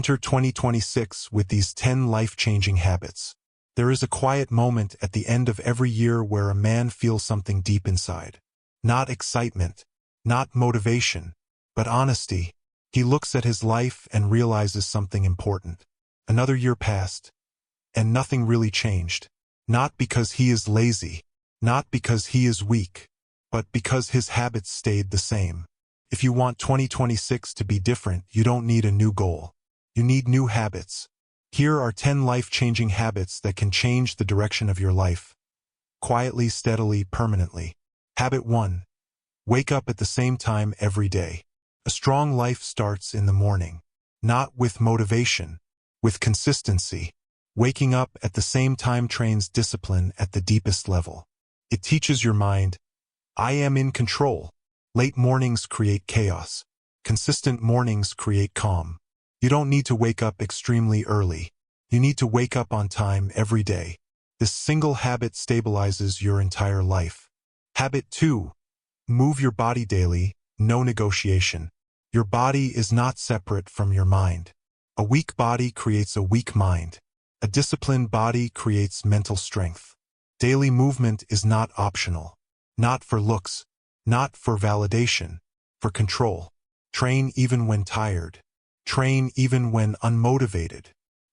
Enter 2026 with these 10 life-changing habits. There is a quiet moment at the end of every year where a man feels something deep inside. Not excitement, not motivation, but honesty. He looks at his life and realizes something important. Another year passed, and nothing really changed. Not because he is lazy, not because he is weak, but because his habits stayed the same. If you want 2026 to be different, you don't need a new goal. You need new habits. Here are 10 life-changing habits that can change the direction of your life. Quietly, steadily, permanently. Habit 1. Wake up at the same time every day. A strong life starts in the morning. Not with motivation, with consistency. Waking up at the same time trains discipline at the deepest level. It teaches your mind, I am in control. Late mornings create chaos. Consistent mornings create calm. You don't need to wake up extremely early. You need to wake up on time every day. This single habit stabilizes your entire life. Habit 2. Move your body daily, no negotiation. Your body is not separate from your mind. A weak body creates a weak mind. A disciplined body creates mental strength. Daily movement is not optional. Not for looks, not for validation, for control. Train even when tired. Train even when unmotivated.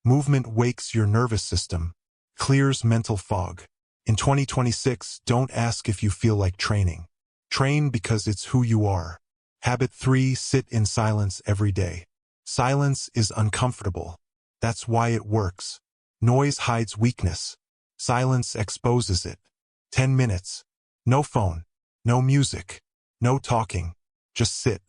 Movement wakes your nervous system, clears mental fog. In 2026, don't ask if you feel like training. Train because it's who you are. Habit 3. Sit in silence every day. Silence is uncomfortable. That's why it works. Noise hides weakness. Silence exposes it. 10 minutes. No phone. No music. No talking. Just sit.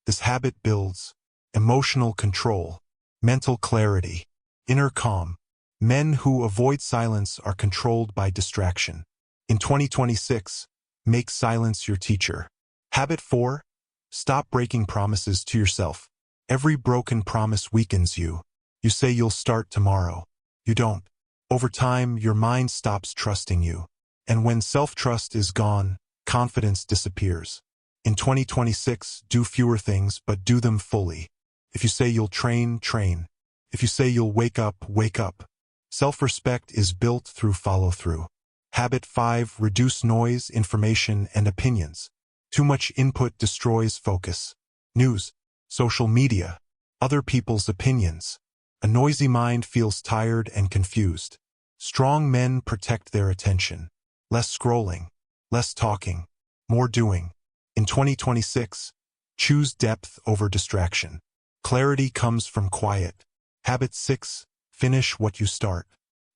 This habit builds emotional control, mental clarity, inner calm. Men who avoid silence are controlled by distraction. In 2026, make silence your teacher. Habit 4. Stop breaking promises to yourself. Every broken promise weakens you. You say you'll start tomorrow. You don't. Over time, your mind stops trusting you. And when self-trust is gone, confidence disappears. In 2026, do fewer things, but do them fully. If you say you'll train, train. If you say you'll wake up, wake up. Self-respect is built through follow-through. Habit 5. Reduce noise, information, and opinions. Too much input destroys focus. News, social media, other people's opinions. A noisy mind feels tired and confused. Strong men protect their attention. Less scrolling, less talking, more doing. In 2026, choose depth over distraction. Clarity comes from quiet. Habit 6. Finish what you start.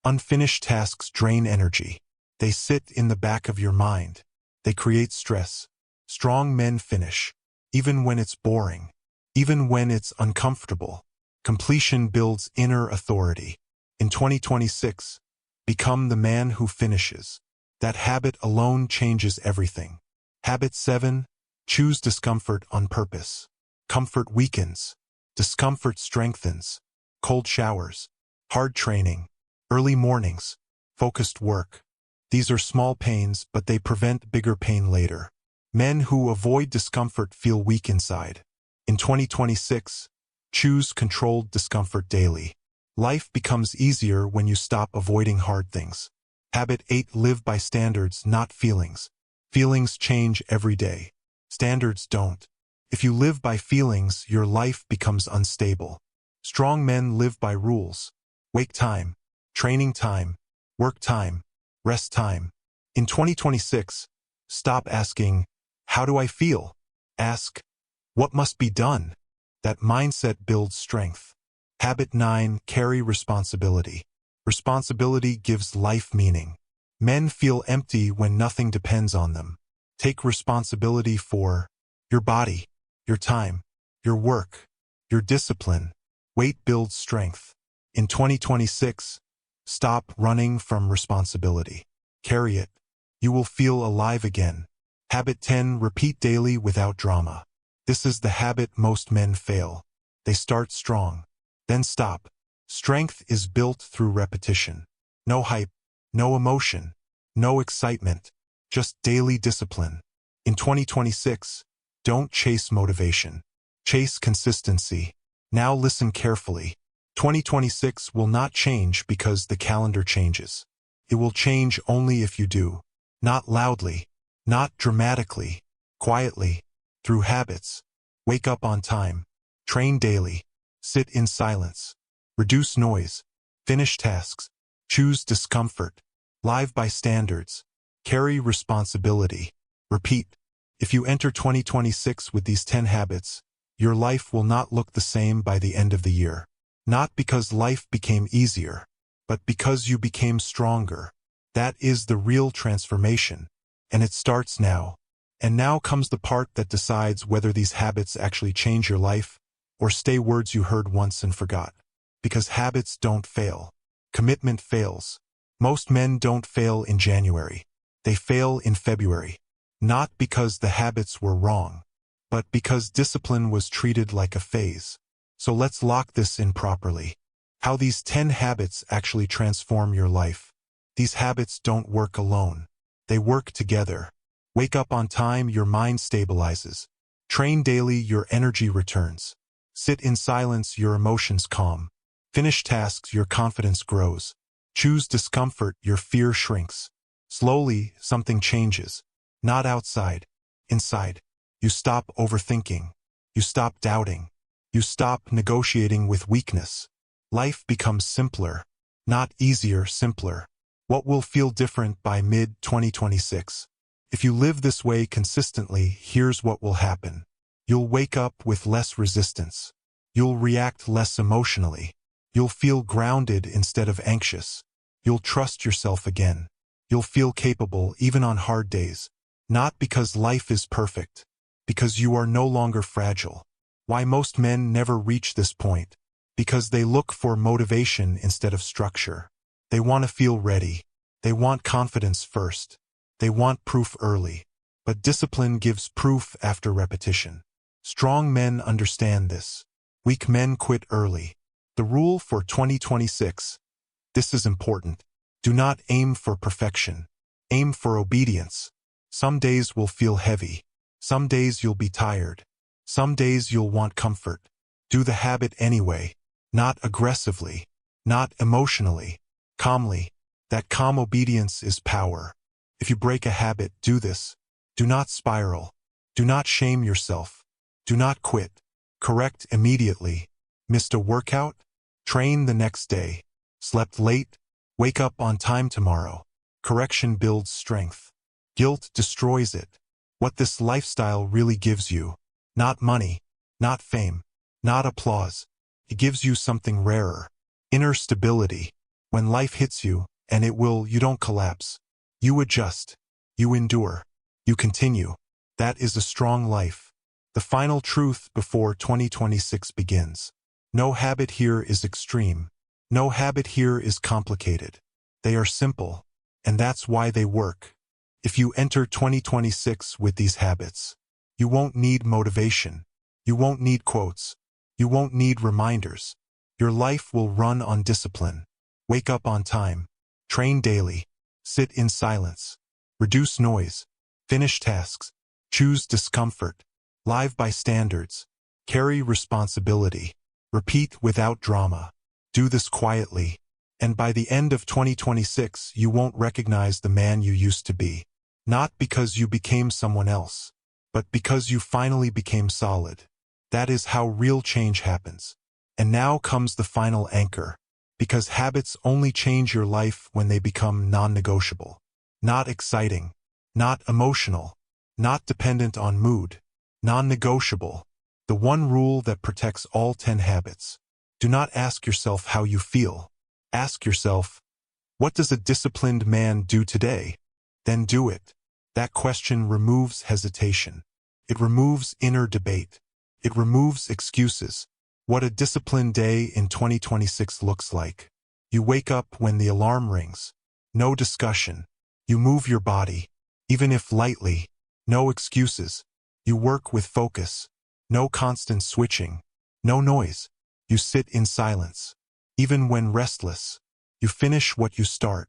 Unfinished tasks drain energy. They sit in the back of your mind. They create stress. Strong men finish, even when it's boring, even when it's uncomfortable. Completion builds inner authority. In 2026, become the man who finishes. That habit alone changes everything. Habit 7. Choose discomfort on purpose. Comfort weakens. Discomfort strengthens. Cold showers, hard training, early mornings, focused work. These are small pains, but they prevent bigger pain later. Men who avoid discomfort feel weak inside. In 2026, choose controlled discomfort daily. Life becomes easier when you stop avoiding hard things. Habit 8. Live by standards, not feelings. Feelings change every day. Standards don't. If you live by feelings, your life becomes unstable. Strong men live by rules. Wake time, training time, work time, rest time. In 2026, stop asking, how do I feel? Ask, what must be done? That mindset builds strength. Habit 9. Carry responsibility. Responsibility gives life meaning. Men feel empty when nothing depends on them. Take responsibility for your body, your time, your work, your discipline. Weight builds strength. In 2026, stop running from responsibility. Carry it. You will feel alive again. Habit 10. Repeat daily without drama. This is the habit most men fail. They start strong, then stop. Strength is built through repetition. No hype, no emotion, no excitement, just daily discipline. In 2026, don't chase motivation. Chase consistency. Now listen carefully. 2026 will not change because the calendar changes. It will change only if you do. Not loudly, not dramatically, quietly, through habits. Wake up on time. Train daily. Sit in silence. Reduce noise. Finish tasks. Choose discomfort. Live by standards. Carry responsibility. Repeat. If you enter 2026 with these 10 habits, your life will not look the same by the end of the year. Not because life became easier, but because you became stronger. That is the real transformation. And it starts now. And now comes the part that decides whether these habits actually change your life or stay words you heard once and forgot. Because habits don't fail. Commitment fails. Most men don't fail in January. They fail in February. Not because the habits were wrong, but because discipline was treated like a phase. So let's lock this in properly. How these 10 habits actually transform your life. These habits don't work alone. They work together. Wake up on time, your mind stabilizes. Train daily, your energy returns. Sit in silence, your emotions calm. Finish tasks, your confidence grows. Choose discomfort, your fear shrinks. Slowly, something changes. Not outside, inside. You stop overthinking. You stop doubting. You stop negotiating with weakness. Life becomes simpler. Not easier, simpler. What will feel different by mid-2026? If you live this way consistently, here's what will happen. You'll wake up with less resistance. You'll react less emotionally. You'll feel grounded instead of anxious. You'll trust yourself again. You'll feel capable even on hard days. Not because life is perfect, because you are no longer fragile. Why most men never reach this point? Because they look for motivation instead of structure. They want to feel ready. They want confidence first. They want proof early. But discipline gives proof after repetition. Strong men understand this. Weak men quit early. The rule for 2026. This is important. Do not aim for perfection. Aim for obedience. Some days will feel heavy. Some days you'll be tired. Some days you'll want comfort. Do the habit anyway. Not aggressively. Not emotionally. Calmly. That calm obedience is power. If you break a habit, do this. Do not spiral. Do not shame yourself. Do not quit. Correct immediately. Missed a workout? Train the next day. Slept late? Wake up on time tomorrow. Correction builds strength. Guilt destroys it. What this lifestyle really gives you. Not money. Not fame. Not applause. It gives you something rarer. Inner stability. When life hits you, and it will, you don't collapse. You adjust. You endure. You continue. That is a strong life. The final truth before 2026 begins. No habit here is extreme. No habit here is complicated. They are simple. And that's why they work. If you enter 2026 with these habits, you won't need motivation. You won't need quotes. You won't need reminders. Your life will run on discipline. Wake up on time. Train daily. Sit in silence. Reduce noise. Finish tasks. Choose discomfort. Live by standards. Carry responsibility. Repeat without drama. Do this quietly. And by the end of 2026, you won't recognize the man you used to be. Not because you became someone else, but because you finally became solid. That is how real change happens. And now comes the final anchor. Because habits only change your life when they become non-negotiable. Not exciting. Not emotional. Not dependent on mood. Non-negotiable. The one rule that protects all 10 habits. Do not ask yourself how you feel. Ask yourself, what does a disciplined man do today? Then do it. That question removes hesitation. It removes inner debate. It removes excuses. What a disciplined day in 2026 looks like. You wake up when the alarm rings. No discussion. You move your body, even if lightly. No excuses. You work with focus. No constant switching. No noise. You sit in silence. Even when restless. You finish what you start.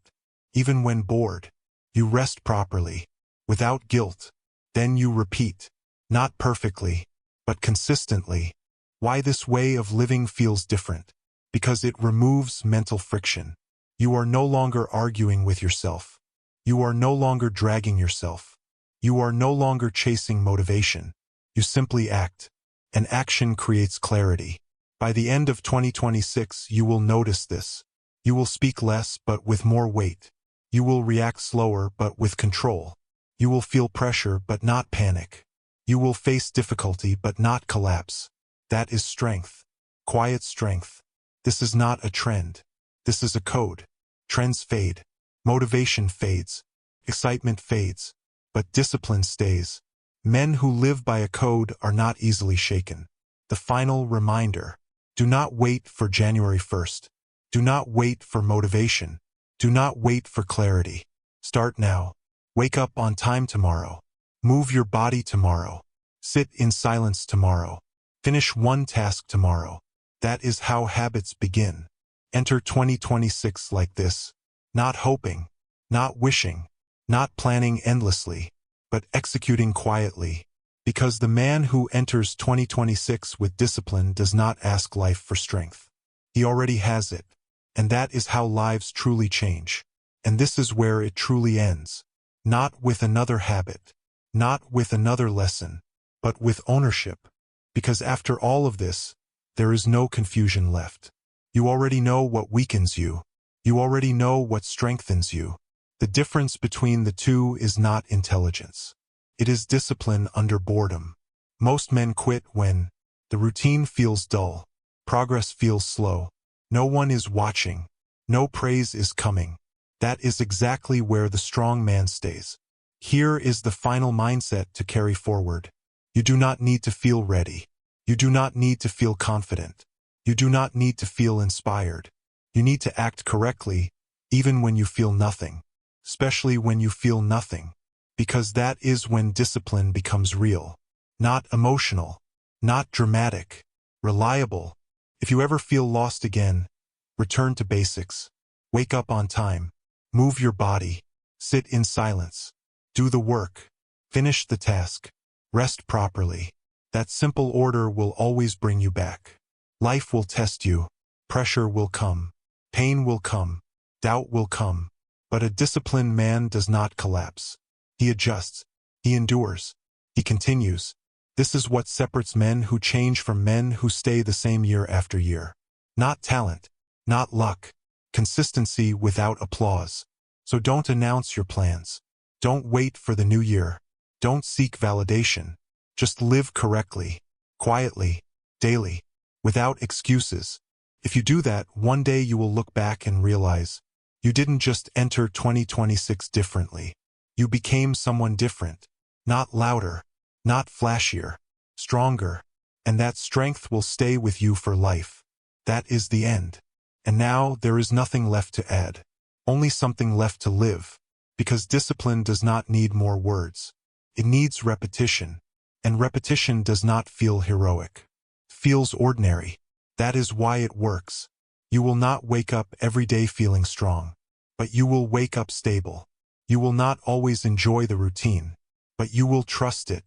Even when bored. You rest properly. Without guilt. Then you repeat. Not perfectly, but consistently. Why this way of living feels different. because it removes mental friction. You are no longer arguing with yourself. You are no longer dragging yourself. You are no longer chasing motivation. You simply act. And action creates clarity. By the end of 2026, you will notice this. You will speak less but with more weight. You will react slower but with control. You will feel pressure but not panic. You will face difficulty but not collapse. That is strength. Quiet strength. This is not a trend. This is a code. Trends fade. Motivation fades. Excitement fades. But discipline stays. Men who live by a code are not easily shaken. The final reminder. Do not wait for January 1st. Do not wait for motivation. Do not wait for clarity. Start now. Wake up on time tomorrow. Move your body tomorrow. Sit in silence tomorrow. Finish one task tomorrow. That is how habits begin. Enter 2026 like this. Not hoping, not wishing, not planning endlessly, but executing quietly. Because the man who enters 2026 with discipline does not ask life for strength. He already has it. And that is how lives truly change. And this is where it truly ends. Not with another habit, not with another lesson, but with ownership. Because after all of this, there is no confusion left. You already know what weakens you. You already know what strengthens you. The difference between the two is not intelligence. It is discipline under boredom. Most men quit when the routine feels dull, progress feels slow, no one is watching, no praise is coming. That is exactly where the strong man stays. Here is the final mindset to carry forward. You do not need to feel ready. You do not need to feel confident. You do not need to feel inspired. You need to act correctly, even when you feel nothing. Especially when you feel nothing. Because that is when discipline becomes real. Not emotional. Not dramatic. Reliable. If you ever feel lost again, return to basics. Wake up on time. Move your body. Sit in silence. Do the work. Finish the task. Rest properly. That simple order will always bring you back. Life will test you. Pressure will come. Pain will come. Doubt will come. But a disciplined man does not collapse. He adjusts. He endures. He continues. This is what separates men who change from men who stay the same year after year. Not talent. Not luck. Consistency without applause. So don't announce your plans. Don't wait for the new year. Don't seek validation. Just live correctly, quietly, daily, without excuses. If you do that, one day you will look back and realize you didn't just enter 2026 differently. You became someone different. Not louder, not flashier, stronger. And that strength will stay with you for life. That is the end. And now there is nothing left to add. Only something left to live. Because discipline does not need more words. It needs repetition. And repetition does not feel heroic. It feels ordinary. That is why it works. You will not wake up every day feeling strong. But you will wake up stable. You will not always enjoy the routine. But you will trust it.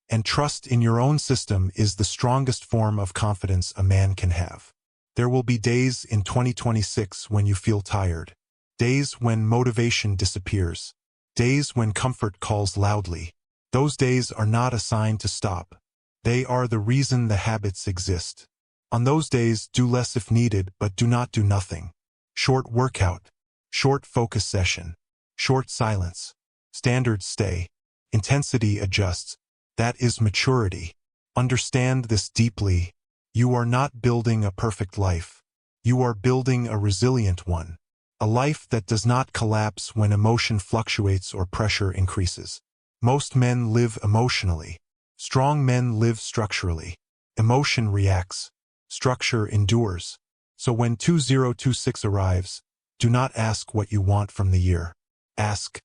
And trust in your own system is the strongest form of confidence a man can have. There will be days in 2026 when you feel tired. Days when motivation disappears. Days when comfort calls loudly. Those days are not a sign to stop. They are the reason the habits exist. On those days, do less if needed, but do not do nothing. Short workout. Short focus session. Short silence. Standards stay. Intensity adjusts. That is maturity. Understand this deeply. You are not building a perfect life. You are building a resilient one. A life that does not collapse when emotion fluctuates or pressure increases. Most men live emotionally. Strong men live structurally. Emotion reacts. Structure endures. So when 2026 arrives, do not ask what you want from the year. Ask,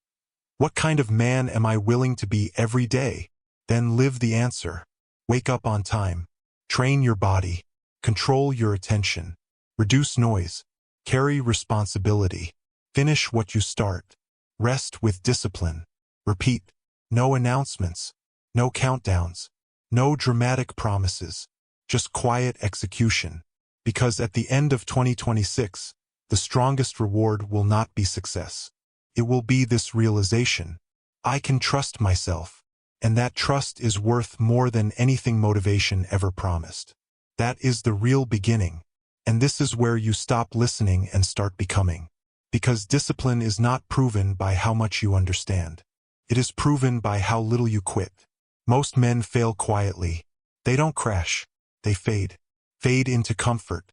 what kind of man am I willing to be every day? Then live the answer. Wake up on time. Train your body. Control your attention. Reduce noise. Carry responsibility. Finish what you start. Rest with discipline. Repeat. No announcements. No countdowns. No dramatic promises. Just quiet execution. Because at the end of 2026, the strongest reward will not be success. It will be this realization: I can trust myself, and that trust is worth more than anything motivation ever promised. That is the real beginning, and this is where you stop listening and start becoming. Because discipline is not proven by how much you understand. It is proven by how little you quit. Most men fail quietly. They don't crash. They fade. Fade into comfort.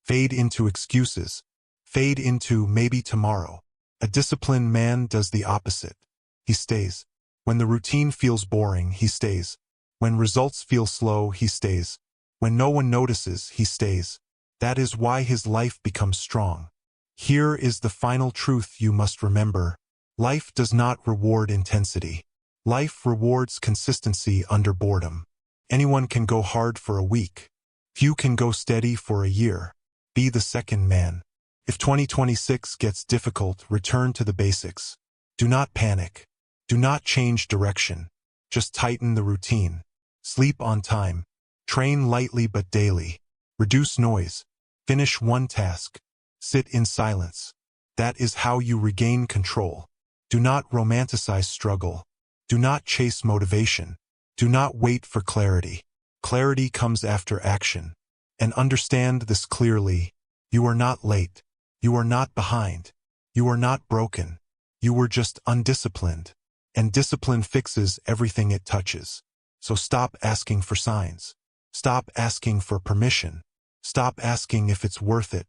Fade into excuses. Fade into maybe tomorrow. A disciplined man does the opposite. He stays. When the routine feels boring, he stays. When results feel slow, he stays. When no one notices, he stays. That is why his life becomes strong. Here is the final truth you must remember. Life does not reward intensity. Life rewards consistency under boredom. Anyone can go hard for a week. Few can go steady for a year. Be the second man. If 2026 gets difficult, return to the basics. Do not panic. Do not change direction. Just tighten the routine. Sleep on time. Train lightly but daily. Reduce noise. Finish one task. Sit in silence. That is how you regain control. Do not romanticize struggle. Do not chase motivation. Do not wait for clarity. Clarity comes after action. And understand this clearly. You are not late. You are not behind. You are not broken. You were just undisciplined. And discipline fixes everything it touches. So stop asking for signs. Stop asking for permission. Stop asking if it's worth it.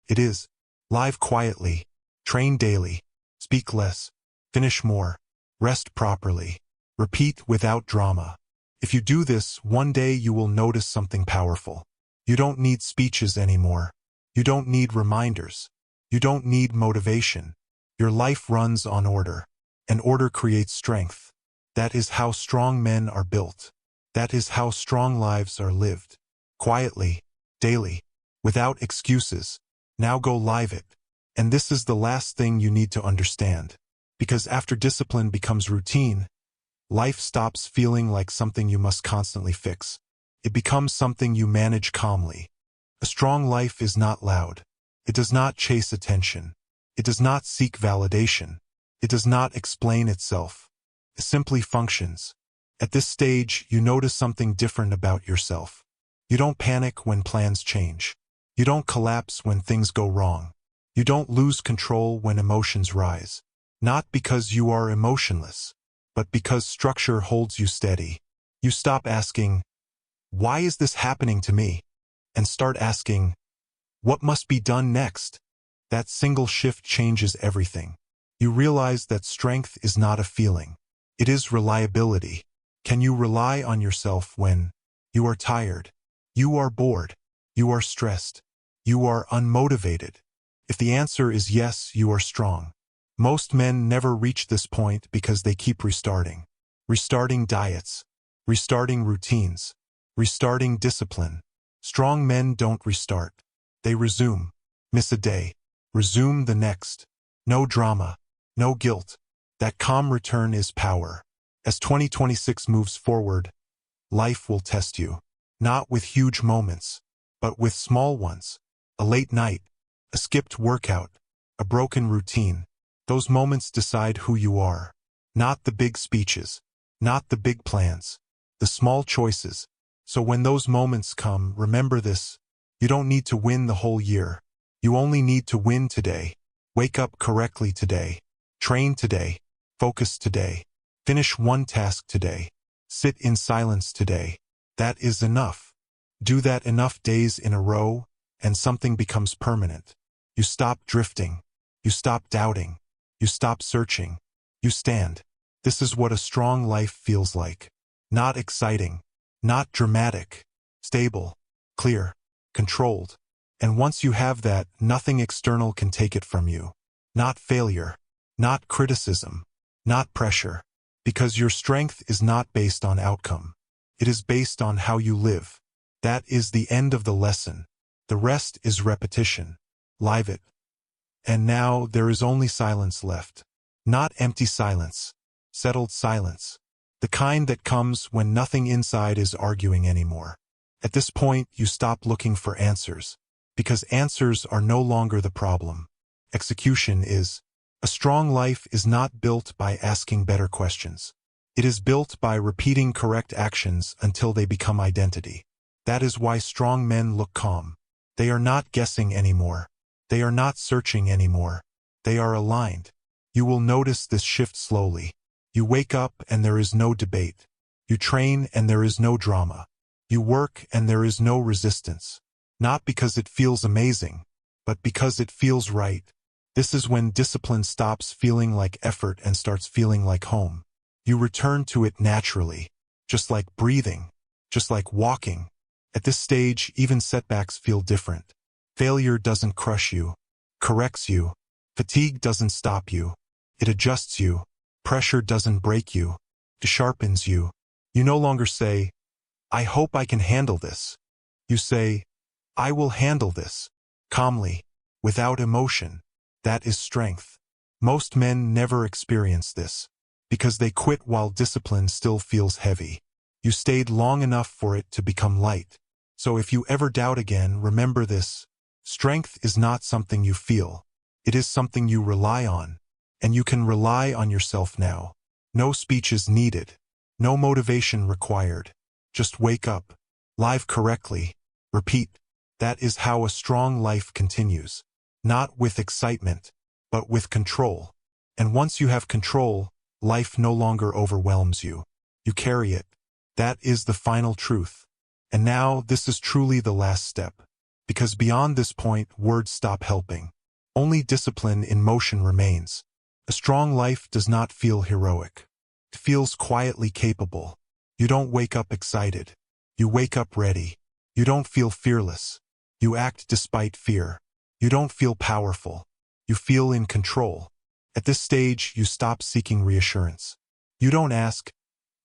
It is. Live quietly. Train daily. Speak less. Finish more. Rest properly. Repeat without drama. If you do this, one day you will notice something powerful. You don't need speeches anymore. You don't need reminders. You don't need motivation. Your life runs on order. And order creates strength. That is how strong men are built. That is how strong lives are lived. Quietly. Daily. Without excuses. Now go live it. And this is the last thing you need to understand. Because after discipline becomes routine, life stops feeling like something you must constantly fix. It becomes something you manage calmly. A strong life is not loud. It does not chase attention. It does not seek validation. It does not explain itself. It simply functions. At this stage, you notice something different about yourself. You don't panic when plans change. You don't collapse when things go wrong. You don't lose control when emotions rise. Not because you are emotionless, but because structure holds you steady. You stop asking, "Why is this happening to me?" and start asking, "What must be done next?" That single shift changes everything. You realize that strength is not a feeling. It is reliability. Can you rely on yourself when you are tired, you are bored, you are stressed, you are unmotivated? If the answer is yes, you are strong. Most men never reach this point because they keep restarting. Restarting diets. Restarting routines. Restarting discipline. Strong men don't restart. They resume. Miss a day. Resume the next. No drama. No guilt. That calm return is power. As 2026 moves forward, life will test you. Not with huge moments, but with small ones. A late night. A skipped workout. A broken routine. Those moments decide who you are. Not the big speeches. Not the big plans. The small choices. So when those moments come, remember this. You don't need to win the whole year. You only need to win today. Wake up correctly today. Train today. Focus today. Finish one task today. Sit in silence today. That is enough. Do that enough days in a row, and something becomes permanent. You stop drifting. You stop doubting. You stop searching. You stand. This is what a strong life feels like. Not exciting. Not dramatic. Stable. Clear. Controlled. And once you have that, nothing external can take it from you. Not failure. Not criticism. Not pressure. Because your strength is not based on outcome. It is based on how you live. That is the end of the lesson. The rest is repetition. Live it. And now there is only silence left. Not empty silence. Settled silence. The kind that comes when nothing inside is arguing anymore. At this point, you stop looking for answers. Because answers are no longer the problem. Execution is. A strong life is not built by asking better questions. It is built by repeating correct actions until they become identity. That is why strong men look calm. They are not guessing anymore. They are not searching anymore. They are aligned. You will notice this shift slowly. You wake up and there is no debate. You train and there is no drama. You work and there is no resistance. Not because it feels amazing, but because it feels right. This is when discipline stops feeling like effort and starts feeling like home. You return to it naturally, just like breathing, just like walking. At this stage, even setbacks feel different. Failure doesn't crush you, corrects you. Fatigue doesn't stop you. It adjusts you. Pressure doesn't break you. It sharpens you. You no longer say, I hope I can handle this. You say, I will handle this. Calmly, without emotion. That is strength. Most men never experience this, because they quit while discipline still feels heavy. You stayed long enough for it to become light. So if you ever doubt again, remember this. Strength is not something you feel. It is something you rely on. And you can rely on yourself now. No speeches needed. No motivation required. Just wake up. Live correctly. Repeat. That is how a strong life continues. Not with excitement, but with control. And once you have control, life no longer overwhelms you. You carry it. That is the final truth. And now this is truly the last step. Because beyond this point, words stop helping. Only discipline in motion remains. A strong life does not feel heroic. It feels quietly capable. You don't wake up excited. You wake up ready. You don't feel fearless. You act despite fear. You don't feel powerful. You feel in control. At this stage, you stop seeking reassurance. You don't ask,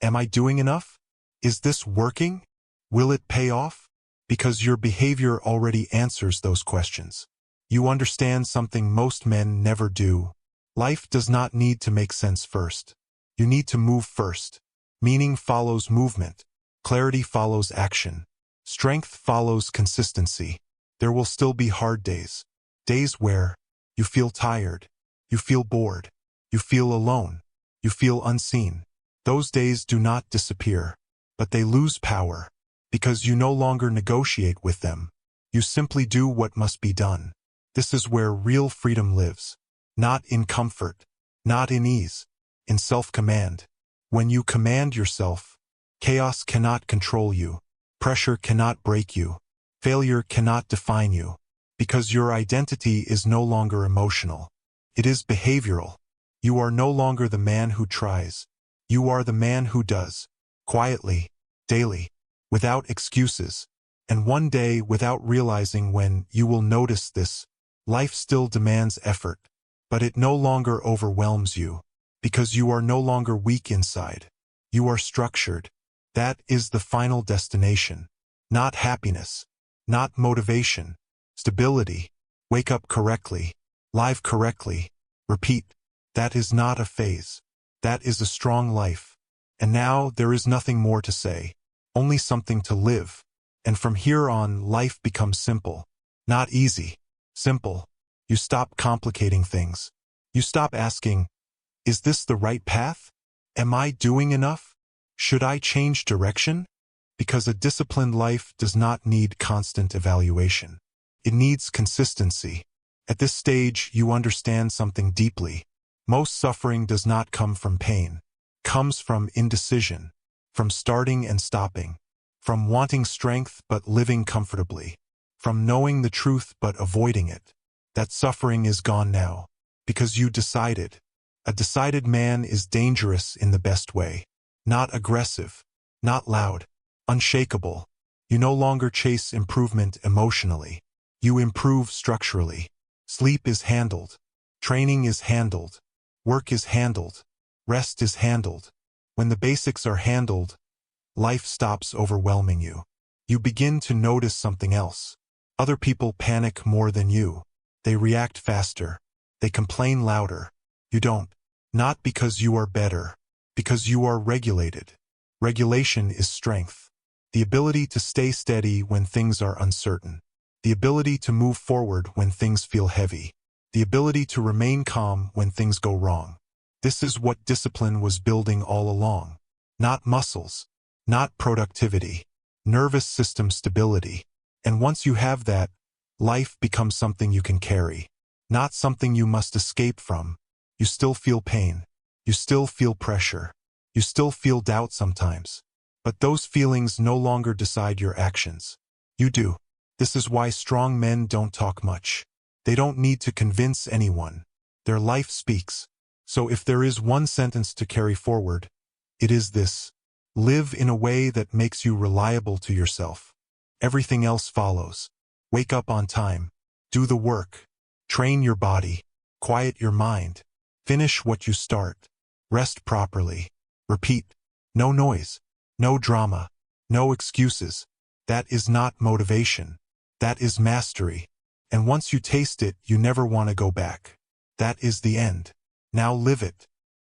am I doing enough? Is this working? Will it pay off? Because your behavior already answers those questions. You understand something most men never do. Life does not need to make sense first. You need to move first. Meaning follows movement. Clarity follows action. Strength follows consistency. There will still be hard days. Days where you feel tired. You feel bored. You feel alone. You feel unseen. Those days do not disappear, but they lose power. Because you no longer negotiate with them. You simply do what must be done. This is where real freedom lives. Not in comfort. Not in ease. In self-command. When you command yourself, chaos cannot control you. Pressure cannot break you. Failure cannot define you. Because your identity is no longer emotional. It is behavioral. You are no longer the man who tries. You are the man who does. Quietly. Daily. Without excuses. And one day, without realizing when, you will notice this. Life still demands effort. But it no longer overwhelms you. Because you are no longer weak inside. You are structured. That is the final destination. Not happiness. Not motivation. Stability. Wake up correctly. Live correctly. Repeat. That is not a phase. That is a strong life. And now there is nothing more to say. Only something to live. And from here on, life becomes simple. Not easy. Simple. You stop complicating things. You stop asking, is this the right path? Am I doing enough? Should I change direction? Because a disciplined life does not need constant evaluation. It needs consistency. At this stage, you understand something deeply. Most suffering does not come from pain. It comes from indecision. From starting and stopping. From wanting strength but living comfortably. From knowing the truth but avoiding it. That suffering is gone now. Because you decided. A decided man is dangerous in the best way. Not aggressive. Not loud. Unshakable. You no longer chase improvement emotionally. You improve structurally. Sleep is handled. Training is handled. Work is handled. Rest is handled. When the basics are handled, life stops overwhelming you. You begin to notice something else. Other people panic more than you. They react faster. They complain louder. You don't. Not because you are better. Because you are regulated. Regulation is strength. The ability to stay steady when things are uncertain. The ability to move forward when things feel heavy. The ability to remain calm when things go wrong. This is what discipline was building all along. Not muscles, not productivity, nervous system stability. And once you have that, life becomes something you can carry, not something you must escape from. You still feel pain. You still feel pressure. You still feel doubt sometimes. But those feelings no longer decide your actions. You do. This is why strong men don't talk much. They don't need to convince anyone. Their life speaks. So if there is one sentence to carry forward, it is this: live in a way that makes you reliable to yourself. Everything else follows. Wake up on time. Do the work. Train your body. Quiet your mind. Finish what you start. Rest properly. Repeat. No noise. No drama. No excuses. That is not motivation. That is mastery. And once you taste it, you never want to go back. That is the end. Now live it.